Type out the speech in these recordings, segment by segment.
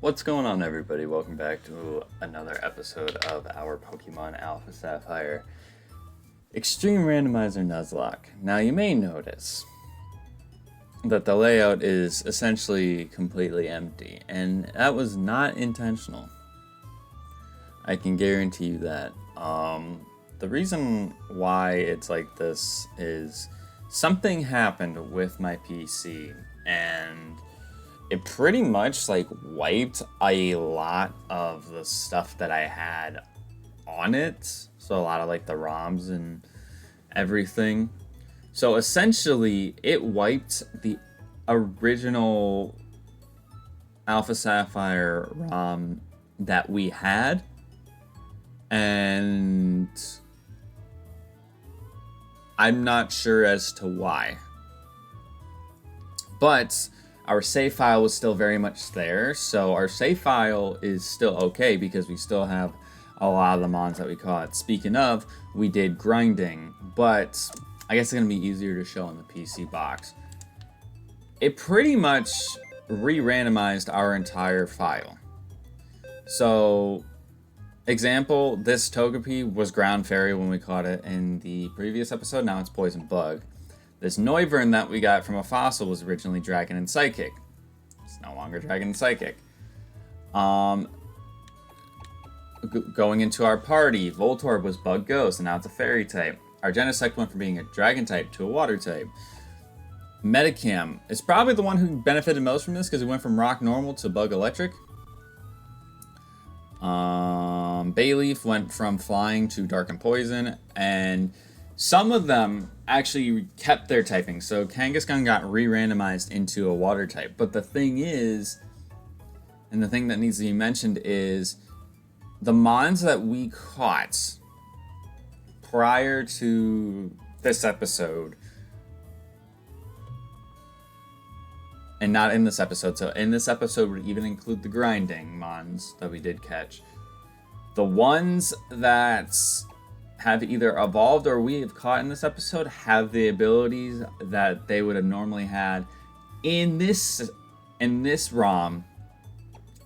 What's going on, everybody? Welcome back to another episode of our Pokemon Alpha Sapphire Extreme Randomizer Nuzlocke. Now, you may notice that the layout is essentially completely empty, and that was not intentional. I can guarantee you that. The reason why it's like this is something happened with my PC, and it pretty much like wiped a lot of the stuff that I had on it. So a lot of like the ROMs and everything. So essentially it wiped the original Alpha Sapphire ROM that we had. And I'm not sure as to why. But our save file was still very much there, so our save file is still okay because we still have a lot of the mons that we caught. Speaking of, we did grinding, but I guess it's going to be easier to show in the PC box. It pretty much re-randomized our entire file. So, example, this Togepi was Ground Fairy when we caught it in the previous episode, now it's Poison Bug. This Noivern that we got from a fossil was originally Dragon and Psychic. It's no longer Dragon and Psychic. Going into our party, Voltorb was Bug Ghost, and now it's a Fairy type. Our Genesect went from being a Dragon type to a Water type. Medicam is probably the one who benefited most from this because it went from Rock Normal to Bug Electric. Bayleaf went from Flying to Dark and Poison, and some of them actually kept their typing. So Kangaskhan got re-randomized into a water type. But the thing is, and the thing that needs to be mentioned is, the mons that we caught prior to this episode, and not in this episode, so in this episode would even include the grinding mons that we did catch. The ones that have either evolved or we have caught in this episode have the abilities that they would have normally had in this ROM,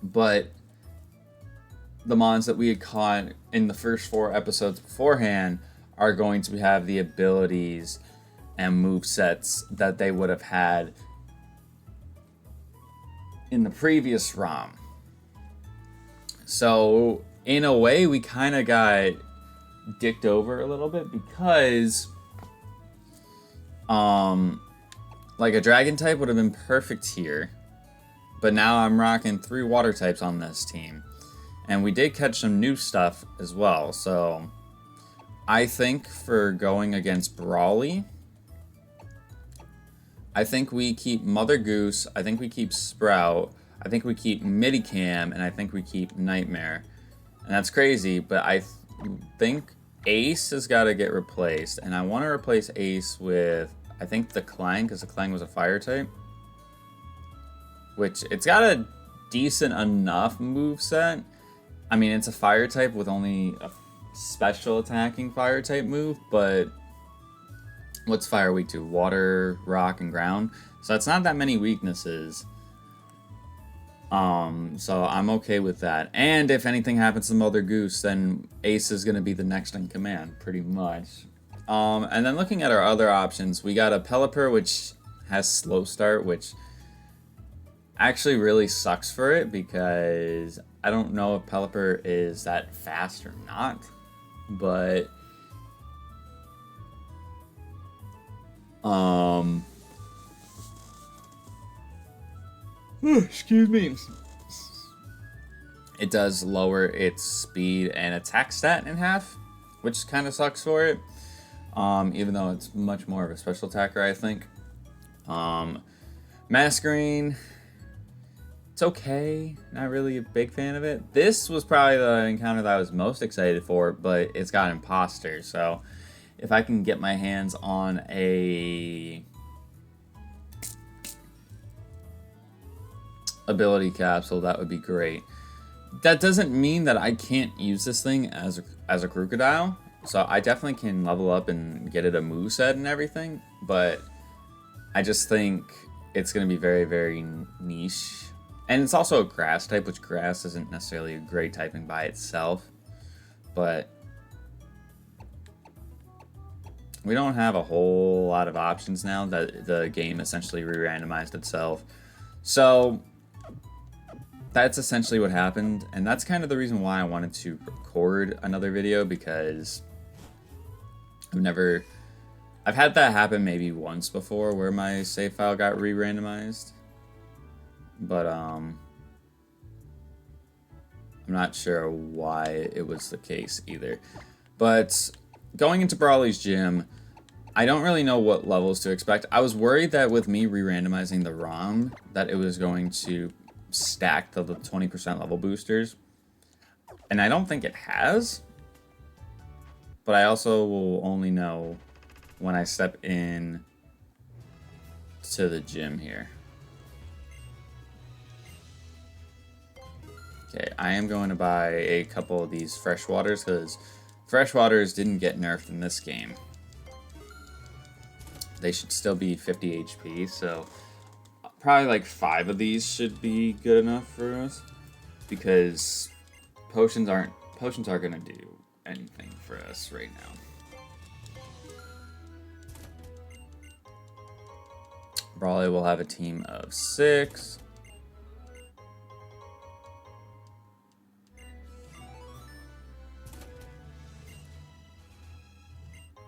but the mons that we had caught in the first 4 episodes beforehand are going to have the abilities and movesets that they would have had in the previous ROM. So in a way, we kind of got dicked over a little bit because like a dragon type would have been perfect here, but now I'm rocking 3 water types on this team, and we did catch some new stuff as well. So I think for going against Brawly, I think we keep Mother Goose, I think we keep Sprout, I think we keep Midicam, and I think we keep Nightmare. And that's crazy, but I think Ace has got to get replaced, and I want to replace Ace with, I think, the Clang, because the Clang was a fire type, which it's got a decent enough moveset. I mean, it's a fire type with only a special attacking fire type move, but what's fire weak to? Water, rock, and ground. So it's not that many weaknesses. So I'm okay with that. And if anything happens to Mother Goose, then Ace is going to be the next in command, pretty much. And then looking at our other options, we got a Pelipper, which has slow start, which actually really sucks for it because I don't know if Pelipper is that fast or not, but excuse me. It does lower its speed and attack stat in half, which kind of sucks for it. Even though it's much more of a special attacker, I think. Masquerain, it's okay. Not really a big fan of it. This was probably the encounter that I was most excited for, but it's got Imposter. So if I can get my hands on a ability capsule, that would be great. That doesn't mean that I can't use this thing as a crocodile. So I definitely can level up and get it a moveset and everything, but I just think it's going to be very, very niche And it's also a grass type, which grass isn't necessarily a great typing by itself. But we don't have a whole lot of options now that the game essentially re-randomized itself. So that's essentially what happened. And that's kind of the reason why I wanted to record another video, because I've had that happen maybe once before where my save file got re-randomized. But I'm not sure why it was the case either. But going into Brawly's gym, I don't really know what levels to expect. I was worried that with me re-randomizing the ROM, that it was going to stack the 20% level boosters. And I don't think it has. But I also will only know when I step in to the gym here. Okay, I am going to buy a couple of these freshwaters because freshwaters didn't get nerfed in this game. They should still be 50 HP, so probably like 5 of these should be good enough for us, because potions aren't gonna do anything for us right now. Brawly will have a team of 6.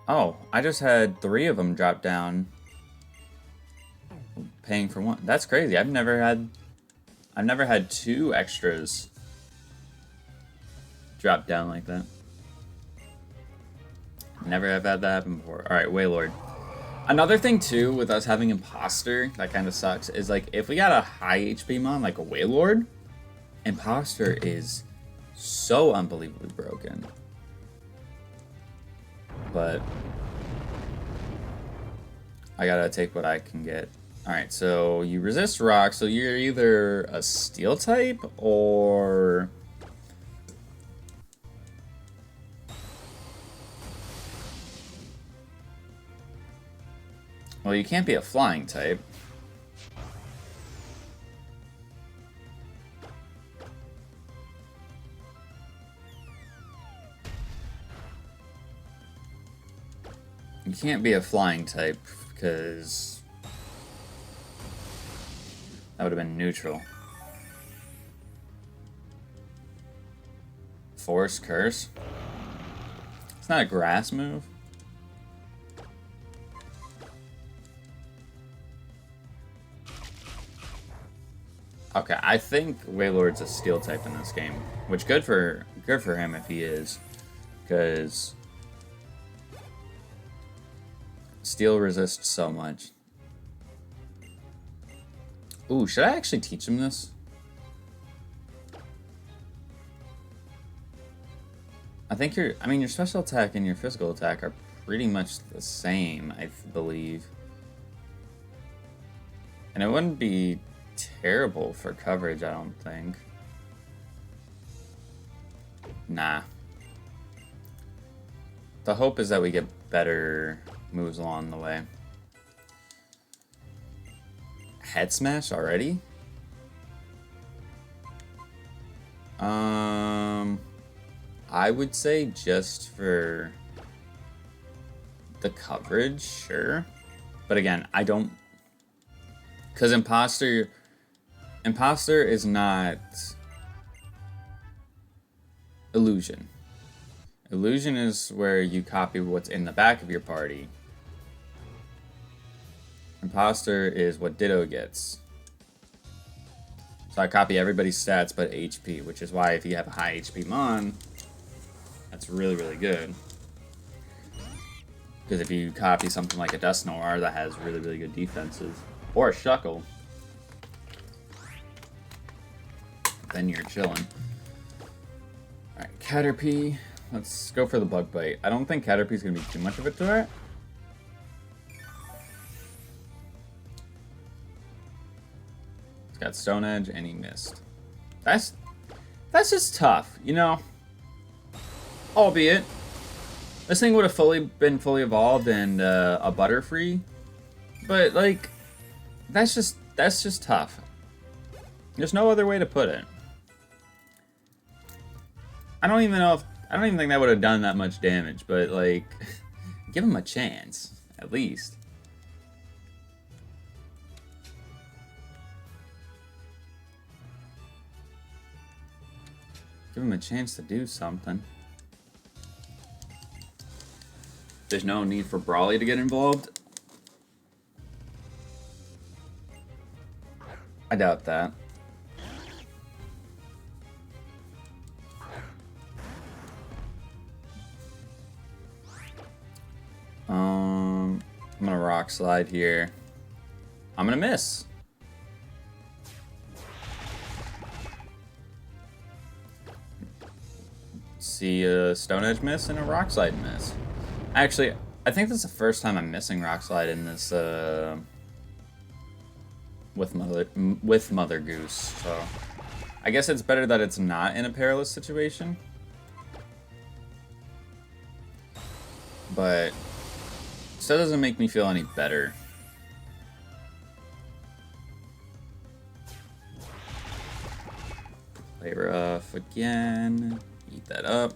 Oh, I just had 3 of them drop down, paying for 1. That's crazy. I've never had 2 extras drop down like that. Never have had that happen before. All right, Waylord. Another thing too with us having Imposter that kind of sucks is, like, if we got a high HP mon like a Waylord, Imposter is so unbelievably broken. But I gotta take what I can get. Alright, so you resist rock, so you're either a steel type or... Well, you can't be a flying type. You can't be a flying type, because that would have been neutral. Force Curse? It's not a grass move. Okay, I think Waylord's a steel type in this game, which good for him if he is, because steel resists so much. Ooh, should I actually teach him this? I think your special attack and your physical attack are pretty much the same, I believe. And it wouldn't be terrible for coverage, I don't think. Nah. The hope is that we get better moves along the way. Head smash already? I would say just for the coverage, sure. But again, I don't... Because Imposter is not Illusion. Illusion is where you copy what's in the back of your party. Imposter is what Ditto gets. So I copy everybody's stats but HP, which is why if you have a high HP mon, that's really, really good. Because if you copy something like a Dust Noir that has really, really good defenses, or a Shuckle, then you're chilling. Alright, Caterpie. Let's go for the Bug Bite. I don't think Caterpie's going to be too much of a threat. It's got Stone Edge, and he missed. That's just tough, you know? Albeit, this thing would have been fully evolved and a Butterfree. But, like, that's just tough. There's no other way to put it. I don't even think that would have done that much damage, but like, give him a chance, at least. Give him a chance to do something. There's no need for Brawly to get involved. I doubt that. I'm gonna Rock Slide here. I'm gonna miss. See a Stone Edge miss and a Rock Slide miss. Actually, I think this is the first time I'm missing Rock Slide in this with Mother Goose. So I guess it's better that it's not in a perilous situation. But still doesn't make me feel any better. Play rough again. Eat that up.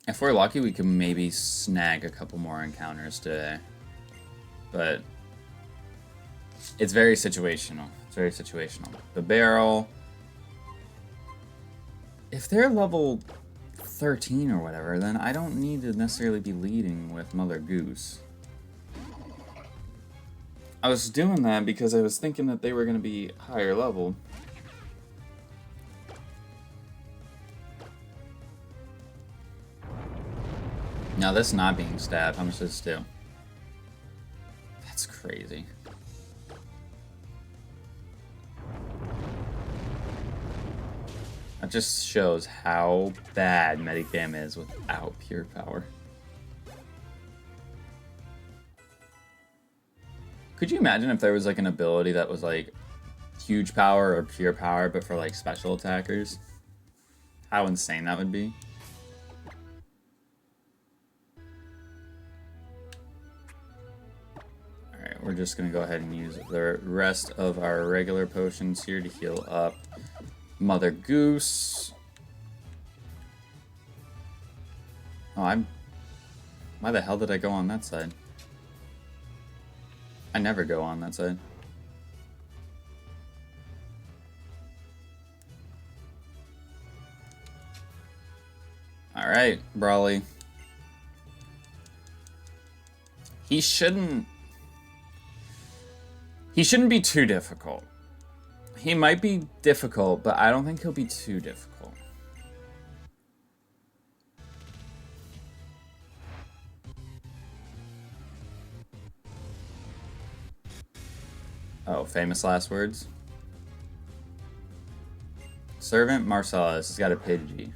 If we're lucky, we can maybe snag a couple more encounters today. But it's very situational. It's very situational. The barrel. If they're level 13 or whatever, then I don't need to necessarily be leading with Mother Goose. I was doing that because I was thinking that they were going to be higher level. Now this not being stabbed, how much does this do? That's crazy. That just shows how bad Medicam is without pure power. Could you imagine if there was like an ability that was like huge power or pure power, but for like special attackers? How insane that would be. Alright, we're just gonna go ahead and use the rest of our regular potions here to heal up Mother Goose. Oh, why the hell did I go on that side? I never go on that side. Alright, Brawly. He shouldn't be too difficult. He might be difficult, but I don't think he'll be too difficult. Oh, famous last words. Servant Marcellus has got a Pidgey.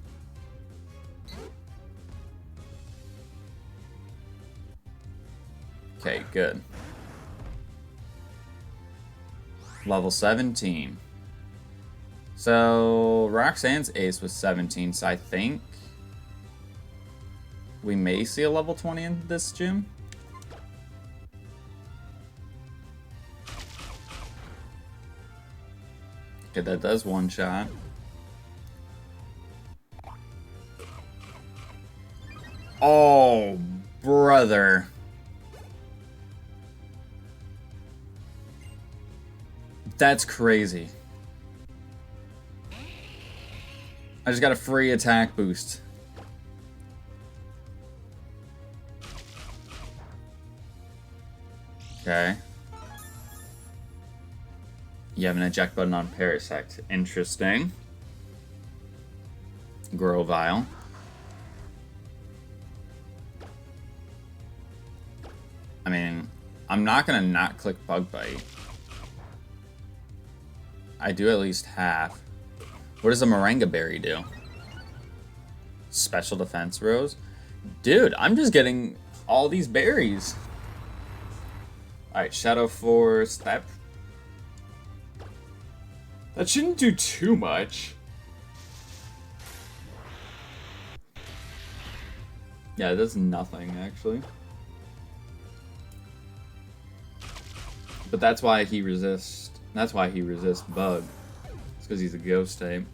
Okay, good. Level 17. So Roxanne's ace was 17, so I think we may see a level 20 in this gym. Okay, that does one shot. Oh, brother. That's crazy. I just got a free attack boost. Okay. You have an eject button on Parasect. Interesting. Grovile. I mean, I'm not gonna not click Bug Bite. I do at least half. What does a Moringa Berry do? Special Defense Rose? Dude, I'm just getting all these berries. Alright, Shadow Force. That shouldn't do too much. Yeah, it does nothing, actually. But that's why he resists. That's why he resists bug. It's because he's a ghost type.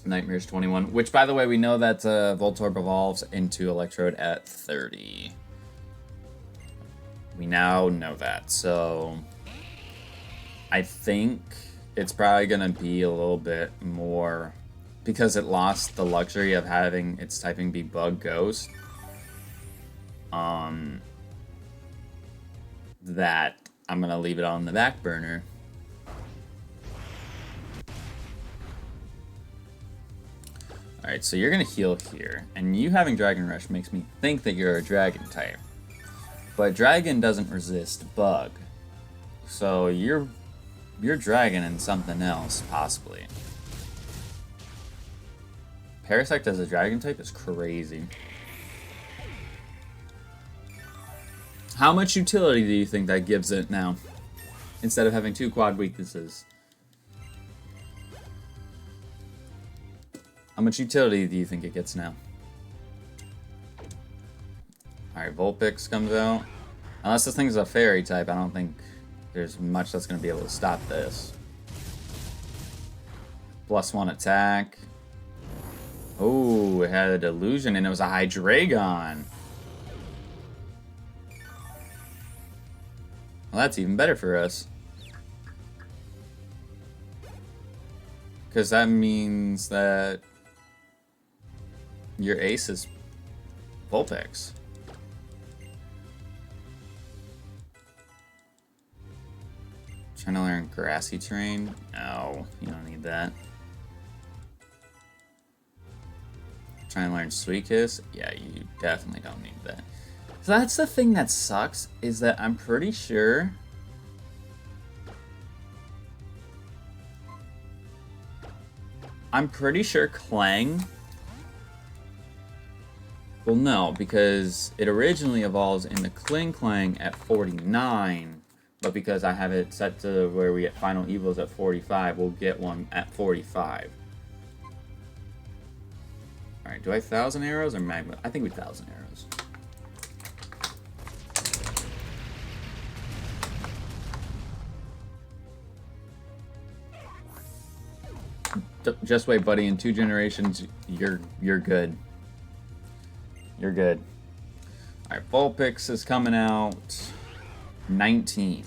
Nightmares 21, which, by the way, we know that Voltorb evolves into Electrode at 30. We now know that, so I think it's probably going to be a little bit more, because it lost the luxury of having its typing be Bug Ghost, that I'm going to leave it on the back burner. Alright, so you're going to heal here, and you having Dragon Rush makes me think that you're a Dragon type. But Dragon doesn't resist Bug, so you're Dragon and something else, possibly. Parasect as a Dragon type is crazy. How much utility do you think that gives it now, instead of having 2 quad weaknesses? How much utility do you think it gets now? Alright, Vulpix comes out. Unless this thing's a fairy type, I don't think there's much that's going to be able to stop this. +1 attack. Oh, it had a Delusion and it was a Hydreigon. Well, that's even better for us. Because that means that your ace is Vulpix. Trying to learn Grassy Terrain? No, you don't need that. Trying to learn Suicune? Yeah, you definitely don't need that. So that's the thing that sucks, is that I'm pretty sure Clang. Well, no, because it originally evolves into Kling at 49, but because I have it set to where we get Final Evils at 45, we'll get one at 45. Alright, do I 1,000 arrows or Magma? I think we 1,000 arrows. Just wait, buddy. In 2 generations, you're good. You're good. Alright, Vulpix is coming out. 19.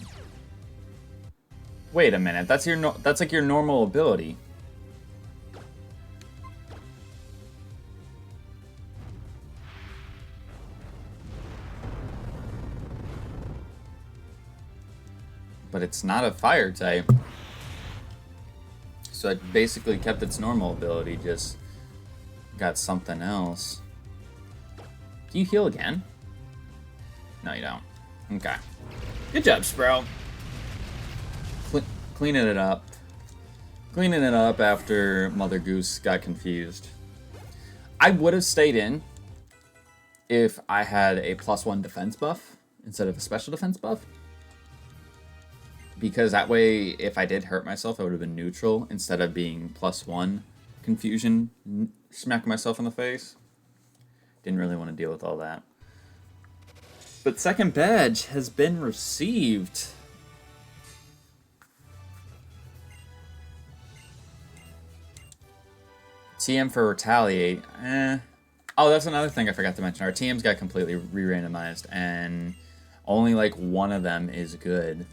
Wait a minute. That's like your normal ability. But it's not a fire type. So it basically kept its normal ability, just got something else. Can you heal again? No, you don't. Okay. Good job, Sprout. Cleaning it up. Cleaning it up after Mother Goose got confused. I would have stayed in if I had a +1 defense buff instead of a special defense buff. Because that way, if I did hurt myself, I would have been neutral instead of being +1 confusion, smacking myself in the face. Didn't really want to deal with all that. But second badge has been received. TM for Retaliate. Oh, that's another thing I forgot to mention. Our TMs got completely re-randomized, and only like one of them is good.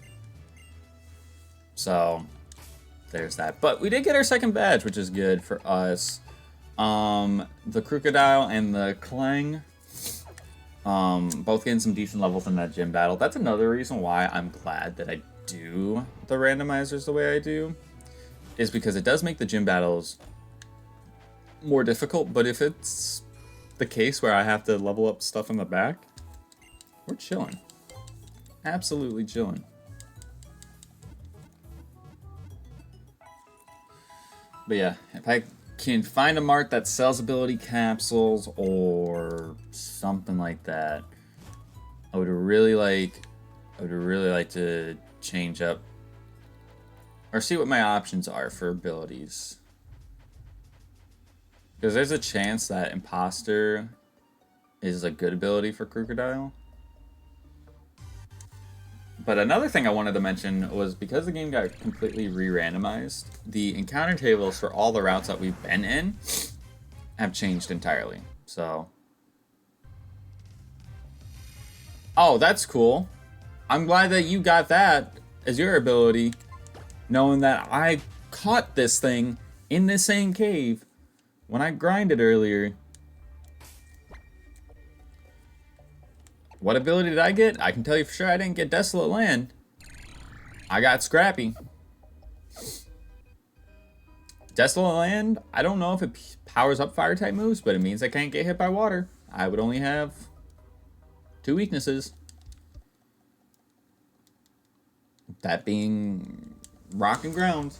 So, there's that. But we did get our second badge, which is good for us. The Crocodile and the Clang, both getting some decent levels in that gym battle. That's another reason why I'm glad that I do the randomizers the way I do, is because it does make the gym battles more difficult. But if it's the case where I have to level up stuff in the back, we're chilling. Absolutely chilling. But yeah, if I can find a mark that sells ability capsules or something like that, I would really like to change up, or see what my options are for abilities. Because there's a chance that Imposter is a good ability for Crocodile. But another thing I wanted to mention was because the game got completely re-randomized, the encounter tables for all the routes that we've been in have changed entirely. So, oh, that's cool. I'm glad that you got that as your ability, knowing that I caught this thing in the same cave when I grinded earlier. What ability did I get? I can tell you for sure I didn't get Desolate Land. I got Scrappy. Desolate Land, I don't know if it powers up fire type moves, but it means I can't get hit by water. I would only have 2 weaknesses. That being rock and ground.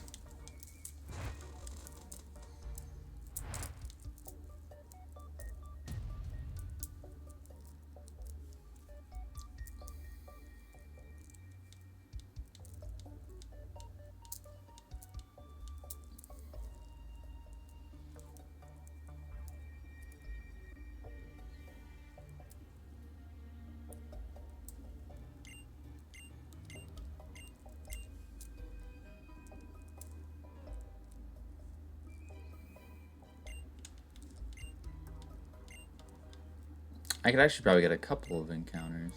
I could actually probably get a couple of encounters.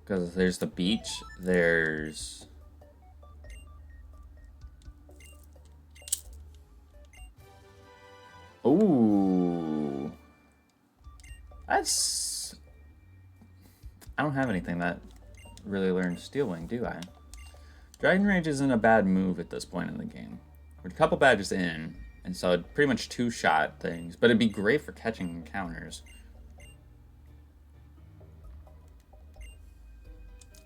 Because there's the beach, there's... Ooh. That's... I don't have anything that really learns Steel Wing, do I? Dragon Rage isn't a bad move at this point in the game. We're a couple badges in, and so it'd pretty much 2-shot things, but it'd be great for catching encounters.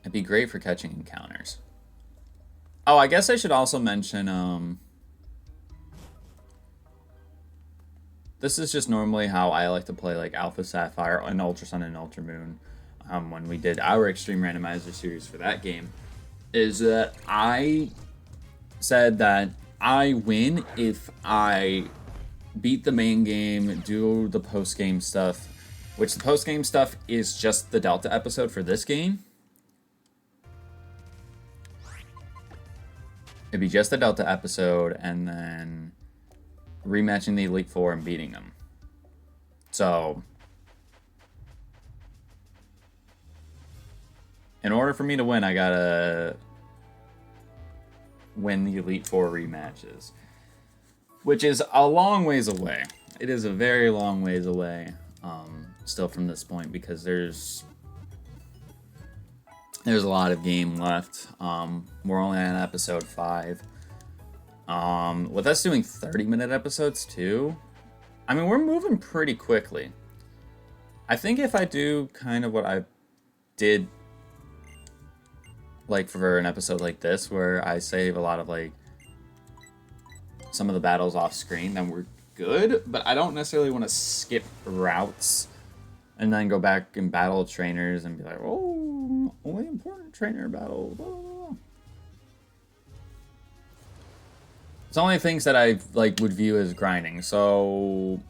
It'd be great for catching encounters. Oh, I guess I should also mention, this is just normally how I like to play like Alpha Sapphire and Ultra Sun and Ultra Moon. When we did our Extreme Randomizer series for that game, is that I said that I win if I beat the main game, do the post-game stuff, which the post-game stuff is just the Delta episode for this game. It'd be just the Delta episode, and then rematching the Elite Four and beating them. So, in order for me to win, I gotta win the Elite Four rematches, which is a long ways away. It is a very long ways away, still from this point, because there's a lot of game left. We're only on episode 5. With us doing 30-minute episodes too, I mean, we're moving pretty quickly. I think if I do kind of what I did like for an episode like this, where I save a lot of like some of the battles off screen, then we're good. But I don't necessarily want to skip routes and then go back and battle trainers and be like, oh, only important trainer battle. Blah, blah, blah. It's only things that I like would view as grinding. So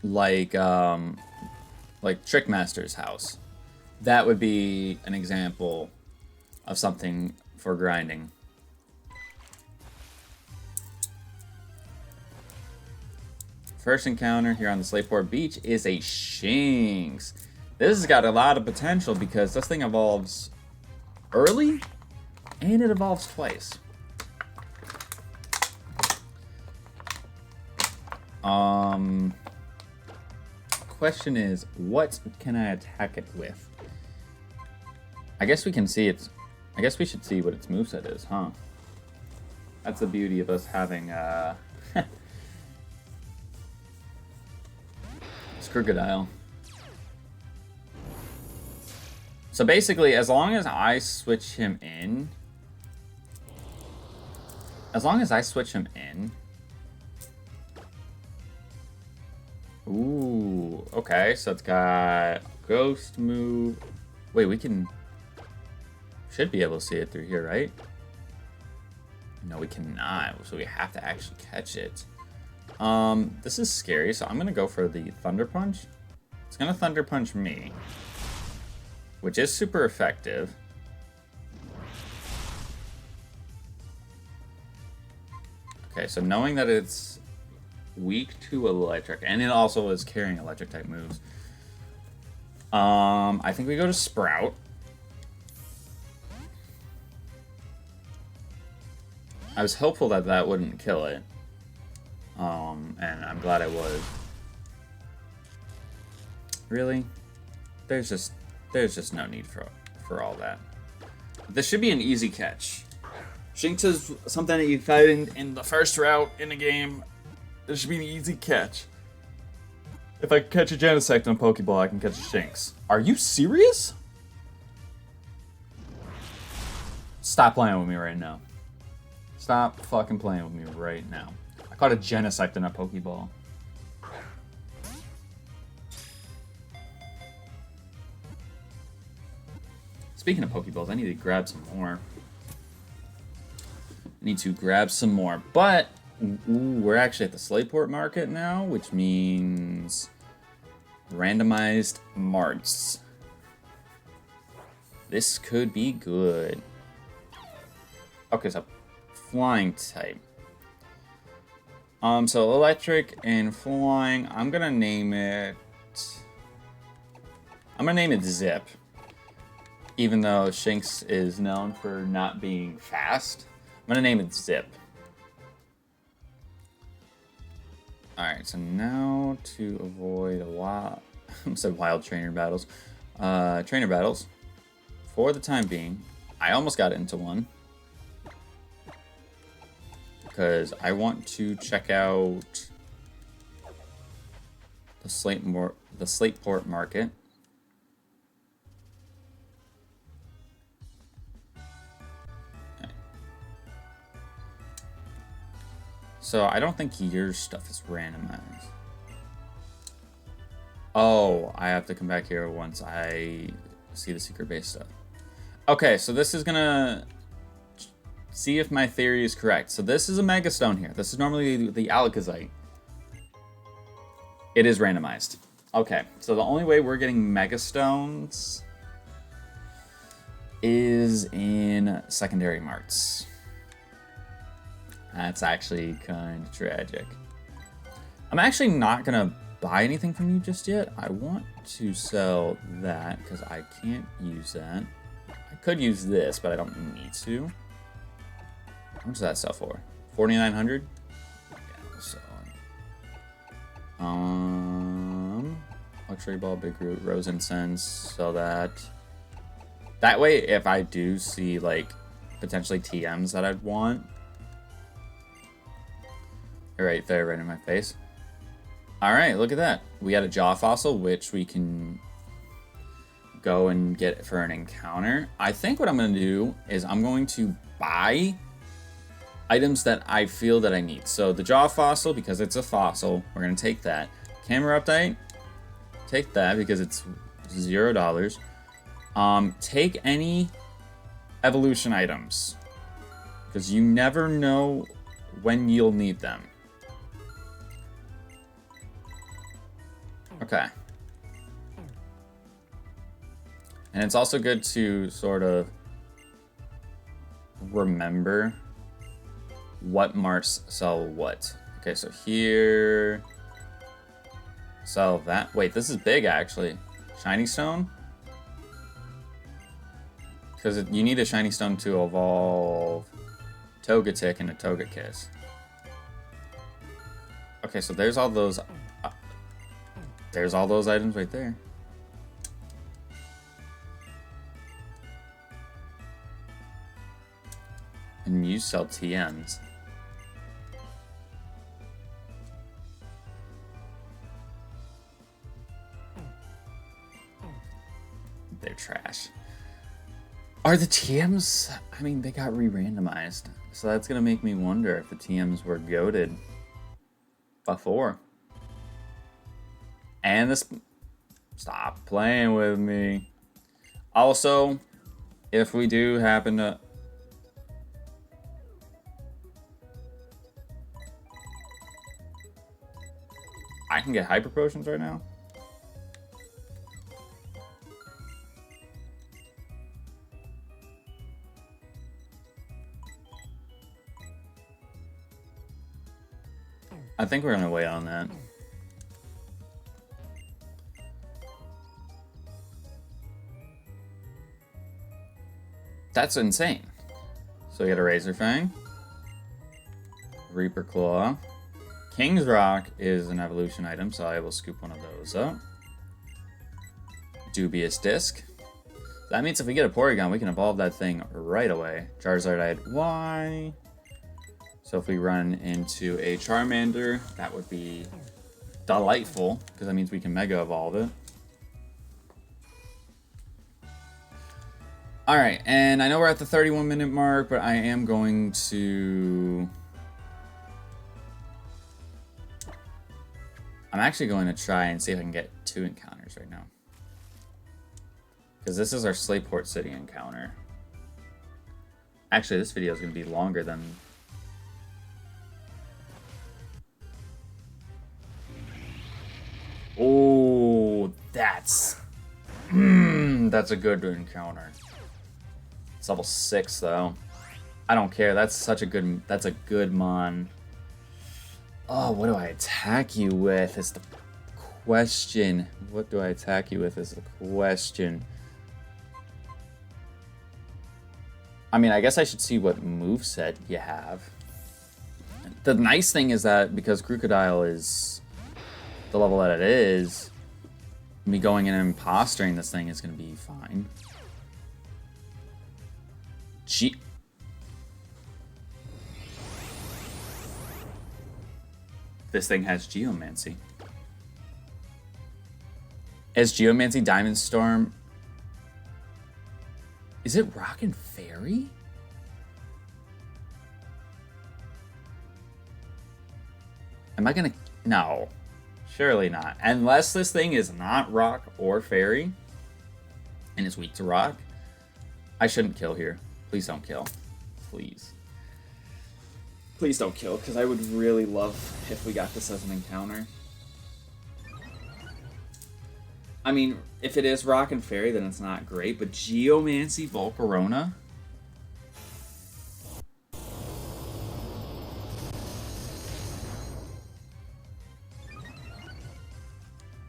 like Trickmaster's house. That would be an example of something for grinding. First encounter here on the Slateport Beach is a Shinx. This has got a lot of potential because this thing evolves early and it evolves twice. Question is, what can I attack it with? I guess we can see its... I guess we should see what its moveset is, huh? That's the beauty of us having, it's Crocodile. So basically, as long as I switch him in... Ooh, okay, so it's got Ghost move. Wait, we can... Should be able to see it through here, right? No, we cannot. So we have to actually catch it. This is scary, so I'm gonna go for the Thunder Punch. It's gonna Thunder Punch me, which is super effective. Okay, so knowing that it's weak to electric, and it also is carrying electric type moves. I think we go to Sprout. I was hopeful that that wouldn't kill it. And I'm glad I was. Really? There's just no need for all that. This should be an easy catch. Shinx is something that you fight in the first route in a game. This should be an easy catch. If I catch a Genesect on a Pokeball, I can catch a Shinx. Are you serious? Stop playing with me right now. Stop fucking playing with me right now. I caught a Genesect in a Pokeball. Speaking of Pokeballs, I need to grab some more. But we're actually at the Slateport market now, which means randomized marts. This could be good. Okay, so flying type. So electric and flying. I'm gonna name it Zip. Even though Shinx is known for not being fast, I'm gonna name it Zip. Alright, so now to avoid wild trainer battles. Trainer battles. For the time being, I almost got into one. Because I want to check out the Slateport market. So I don't think your stuff is randomized. Oh, I have to come back here once I see the secret base stuff. Okay, so this is gonna see if my theory is correct. So this is a Mega Stone here. This is normally the Alakazite. It is randomized. Okay, so the only way we're getting Mega Stones is in secondary marts. That's actually kind of tragic. I'm actually not going to buy anything from you just yet. I want to sell that because I can't use that. I could use this, but I don't need to. How much does that sell for? 4,900? Yeah, we'll sell it. Luxury Ball, Big Root, Rose Incense, sell that. That way, if I do see, like, potentially TMs that I'd want, right there, right in my face. Alright, look at that. We got a Jaw Fossil, which we can go and get for an encounter. I think what I'm going to do is I'm going to buy items that I feel that I need. So the Jaw Fossil, because it's a fossil, we're going to take that. Camera Update, take that because it's $0. Take any evolution items, because you never know when you'll need them. Okay. And it's also good to sort of remember what marts sell what. Okay, so here, sell that. Wait, this is big actually. Shiny Stone? Because you need a Shiny Stone to evolve Togetic and a Togekiss. Okay, so there's all those items right there. And you sell TMs. They're trash. Are the TMs? I mean, they got re-randomized. So that's going to make me wonder if the TMs were goated before. And this... Stop playing with me. Also, if we do happen to... I can get hyper potions right now. I think we're gonna wait on that. That's insane. So we get a Razor Fang, Reaper Claw. King's Rock is an evolution item, so I will scoop one of those up. Dubious Disc. That means if we get a Porygon, we can evolve that thing right away. Charizard I had Y. So if we run into a Charmander, that would be delightful, because that means we can Mega Evolve it. Alright, and I know we're at the 31-minute mark, but I am going to... I'm actually going to try and see if I can get 2 encounters right now. Because this is our Slateport City encounter. Actually, this video is going to be longer than... Oh, that's a good encounter. It's level 6 though. I don't care. That's a good mon. Oh, what do I attack you with? Is the question. What do I attack you with? Is the question. I mean, I guess I should see what moveset you have. The nice thing is that because Crocodile is the level that it is, me going in and impostering this thing is going to be fine. This thing has Geomancy. Is Geomancy Diamond Storm? Is it Rock and Fairy? Am I gonna... No. Surely not. Unless this thing is not Rock or Fairy and is weak to Rock, I shouldn't kill here. Please don't kill. Please. Please don't kill, because I would really love if we got this as an encounter. I mean, if it is Rock and Fairy, then it's not great, but Geomancy Volcarona?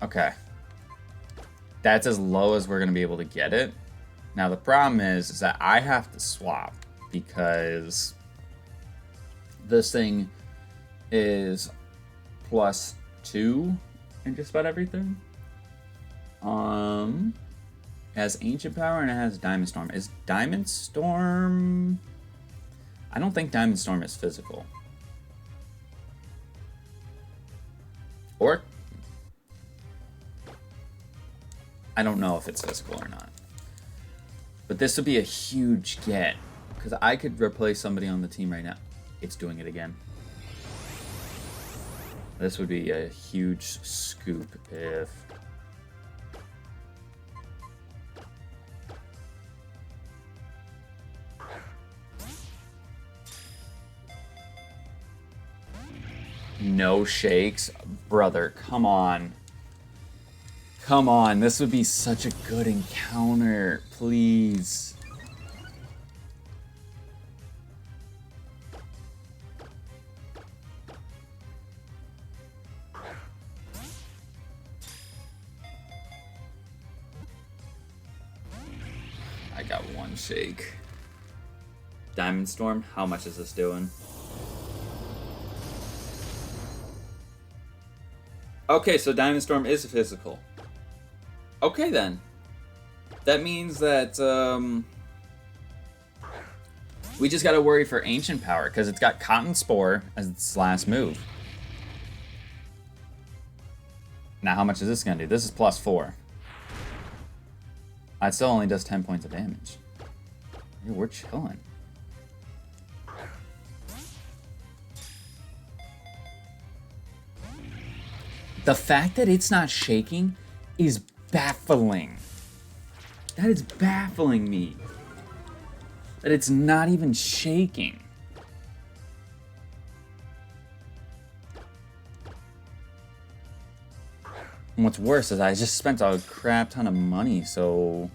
Okay. That's as low as we're going to be able to get it. Now, the problem is that I have to swap, because this thing is +2 in just about everything. It has Ancient Power and it has Diamond Storm. Is Diamond Storm... I don't think Diamond Storm is physical. Or... I don't know if it's physical or not. But this would be a huge get, because I could replace somebody on the team right now. It's doing it again. This would be a huge scoop if... No shakes? Brother, come on. Come on, this would be such a good encounter. Please. I got one shake. Diamond Storm, how much is this doing? Okay, so Diamond Storm is physical. Okay, then. That means that, we just gotta worry for Ancient Power, because it's got Cotton Spore as its last move. Now, how much is this gonna do? This is +4. It still only does 10 points of damage. Dude, we're chilling. The fact that it's not shaking is baffling. That is baffling me. But it's not even shaking. And what's worse is I just spent a crap ton of money, so...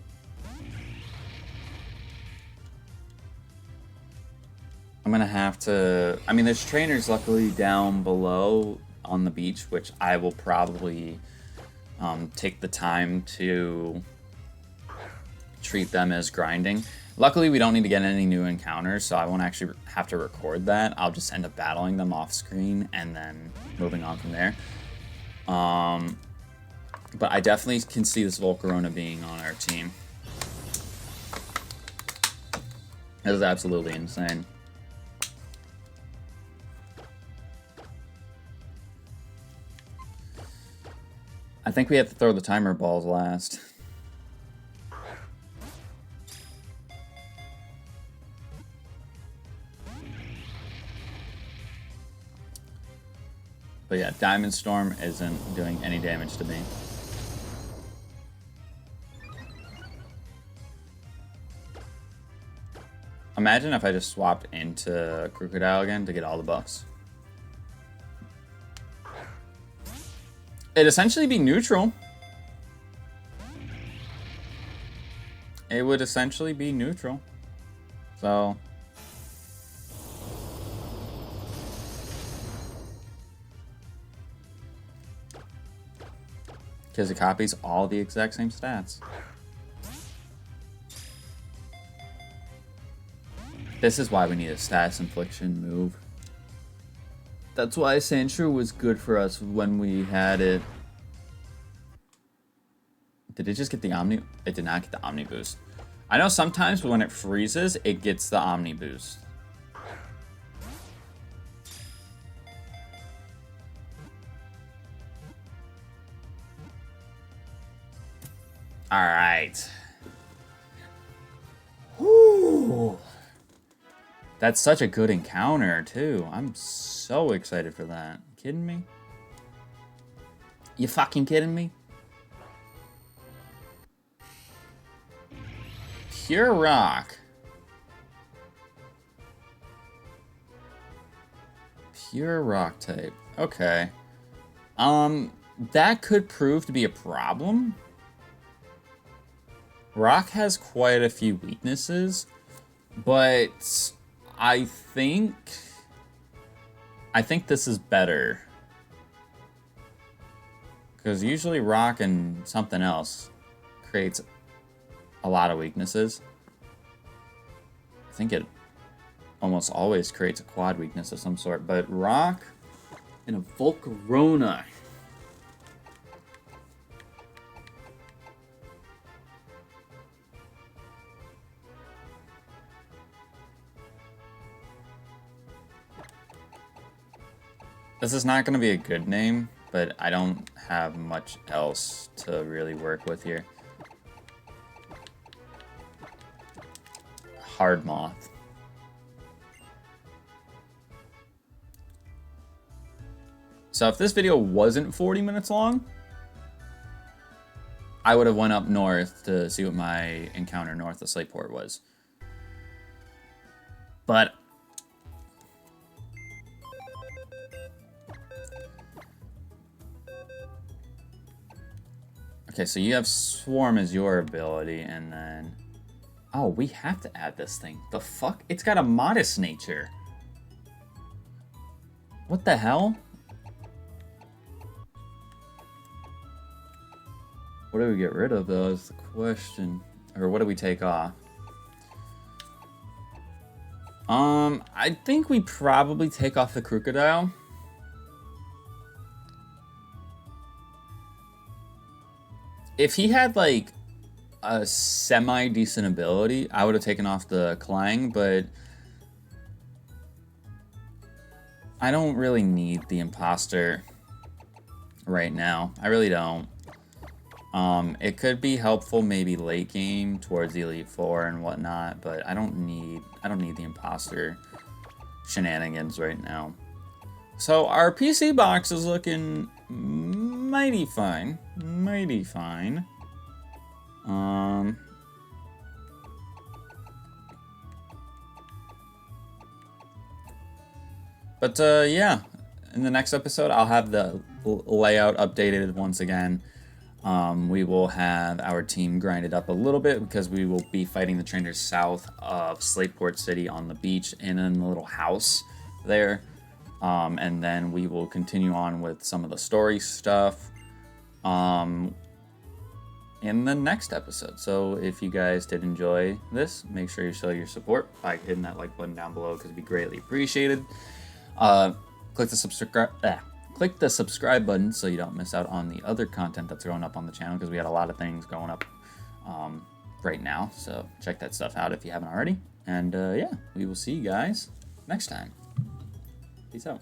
I'm gonna have to... I mean, there's trainers luckily down below on the beach, which I will probably take the time to treat them as grinding. Luckily, we don't need to get any new encounters, so I won't actually have to record that. I'll just end up battling them off screen and then moving on from there. But I definitely can see this Volcarona being on our team. That is absolutely insane. I think we have to throw the timer balls last. But yeah, Diamond Storm isn't doing any damage to me. Imagine if I just swapped into Crocodile again to get all the buffs. It'd essentially be neutral. It would essentially be neutral. So... because it copies all the exact same stats. This is why we need a status infliction move. That's why Sandshrew was good for us when we had it. Did it just get the Omni? It did not get the Omni boost. I know sometimes when it freezes, it gets the Omni boost. Alright. Whoo! That's such a good encounter, too. I'm so excited for that. You kidding me? You fucking kidding me? Pure rock. Pure rock type. Okay. That could prove to be a problem. Rock has quite a few weaknesses, but I think this is better. Because usually rock and something else creates a lot of weaknesses. I think it almost always creates a quad weakness of some sort, but rock and a Volcarona. This is not going to be a good name, but I don't have much else to really work with here. Hard Moth. So if this video wasn't 40 minutes long, I would have went up north to see what my encounter north of Slateport was. But okay, so you have Swarm as your ability, and then... oh, we have to add this thing. The fuck? It's got a modest nature. What the hell? What do we get rid of, though, is the question. Or what do we take off? I think we probably take off the Crocodile. If he had, like, a semi-decent ability, I would have taken off the Clang, but I don't really need the Imposter right now. I really don't. It could be helpful maybe late game towards the Elite Four and whatnot, but I don't need the Imposter shenanigans right now. So our PC box is looking mighty fine. Mighty fine. But yeah, in the next episode, I'll have the layout updated once again. We will have our team grinded up a little bit because we will be fighting the trainers south of Slateport City on the beach in a little house there. And then we will continue on with some of the story stuff in the next episode. So if you guys did enjoy this, make sure you show your support by hitting that like button down below because it'd be greatly appreciated. Click the subscribe button so you don't miss out on the other content that's going up on the channel because we got a lot of things going up right now. So check that stuff out if you haven't already. And yeah, we will see you guys next time. Peace out.